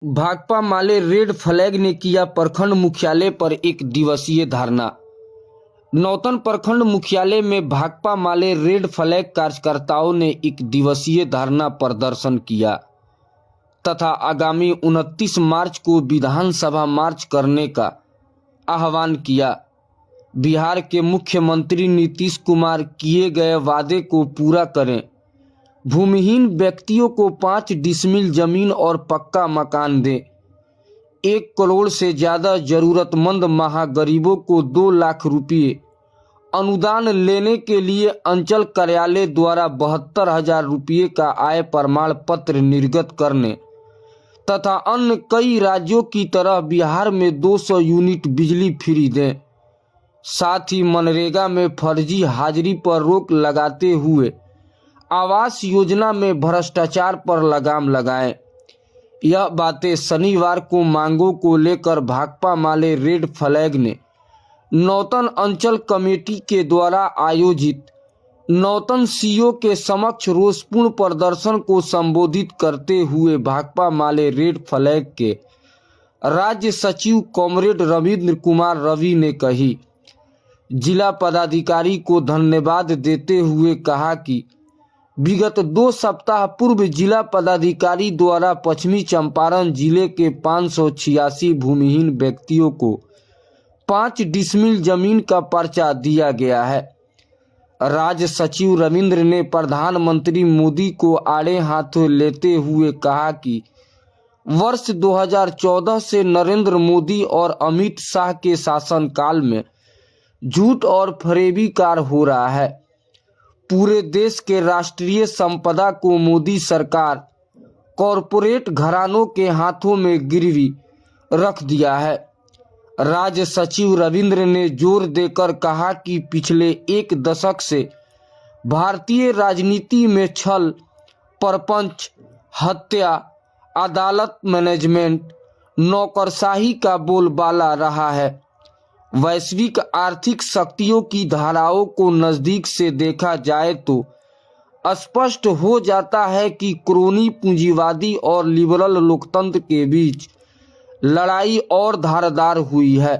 भाकपा माले red flag ने किया प्रखंड मुख्यालय पर एक दिवसीय धरना। नौतन प्रखंड मुख्यालय में भाकपा माले रेड फ्लैग कार्यकर्ताओं ने एक दिवसीय धरना प्रदर्शन किया तथा आगामी 29 मार्च को विधानसभा मार्च करने का आह्वान किया। बिहार के मुख्यमंत्री नीतीश कुमार किए गए वादे को पूरा करें, भूमिहीन व्यक्तियों को 5 डिसमिल जमीन और पक्का मकान दें, 1 करोड़ से ज़्यादा जरूरतमंद महागरीबों को 2 लाख रुपये अनुदान लेने के लिए अंचल कार्यालय द्वारा 72,000 रुपये का आय प्रमाण पत्र निर्गत करने तथा अन्य कई राज्यों की तरह बिहार में 200 यूनिट बिजली फ्री दें। साथ ही मनरेगा में फर्जी हाजिरी पर रोक लगाते हुए आवास योजना में भ्रष्टाचार पर लगाम लगाएं। यह बातें शनिवार को मांगों को लेकर भाकपा माले रेड फ्लैग ने नौतन अंचल कमेटी के द्वारा आयोजित नौतन सीओ के समक्ष रोषपूर्ण प्रदर्शन को संबोधित करते हुए भाकपा माले रेड फ्लैग के राज्य सचिव कॉमरेड रविंद्र कुमार रवि ने कही। जिला पदाधिकारी को धन्यवाद देते हुए कहा कि विगत 2 सप्ताह पूर्व जिला पदाधिकारी द्वारा पश्चिमी चंपारण जिले के 586 भूमिहीन व्यक्तियों को 5 डिसमिल जमीन का पर्चा दिया गया है। राज्य सचिव रविंद्र ने प्रधानमंत्री मोदी को आड़े हाथों लेते हुए कहा कि वर्ष 2014 से नरेंद्र मोदी और अमित शाह के शासनकाल में झूठ और फरेबी कार हो रहा है। पूरे देश के राष्ट्रीय संपदा को मोदी सरकार कॉरपोरेट घरानों के हाथों में गिरवी रख दिया है। राज्य सचिव रविंद्र ने जोर देकर कहा कि पिछले 1 दशक से भारतीय राजनीति में छल, परपंच, हत्या, अदालत मैनेजमेंट, नौकरशाही का बोलबाला रहा है। वैश्विक आर्थिक शक्तियों की धाराओं को नज़दीक से देखा जाए तो स्पष्ट हो जाता है कि क्रोनी पूंजीवादी और लिबरल लोकतंत्र के बीच लड़ाई और धारदार हुई है।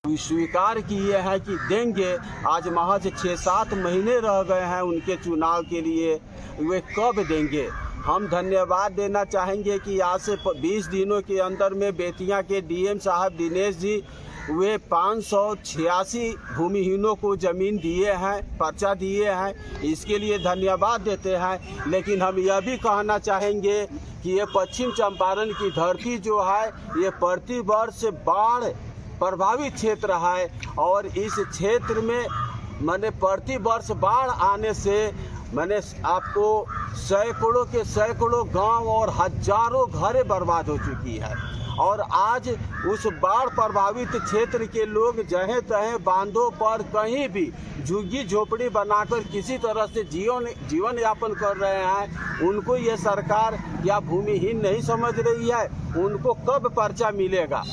स्वीकार किए हैं कि देंगे। आज महज 6-7 महीने रह गए हैं उनके चुनाव के लिए, वे कब देंगे। हम धन्यवाद देना चाहेंगे कि आज से 20 दिनों के अंदर में बेतिया के डीएम साहब दिनेश जी वे 586 भूमिहीनों को ज़मीन दिए हैं, पर्चा दिए हैं, इसके लिए धन्यवाद देते हैं। लेकिन हम यह भी कहना चाहेंगे कि ये पश्चिम चंपारण की धरती जो है ये प्रतिवर्ष बाढ़ प्रभावित क्षेत्र है और इस क्षेत्र में मैंने प्रतिवर्ष बाढ़ आने से मैंने आपको सैकड़ों गांव और हजारों घरें बर्बाद हो चुकी है। और आज उस बाढ़ प्रभावित क्षेत्र के लोग जहें तहें बांधों पर कहीं भी झुग्गी झोपड़ी बनाकर किसी तरह से जीवन यापन कर रहे हैं। उनको ये सरकार या भूमिहीन नहीं समझ रही है, उनको कब पर्चा मिलेगा,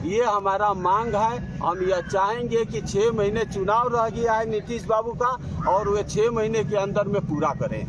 ये हमारा मांग है। हम यह चाहेंगे कि 6 महीने चुनाव रह गया है नीतीश बाबू का और वे 6 महीने के अंदर में पूरा करें।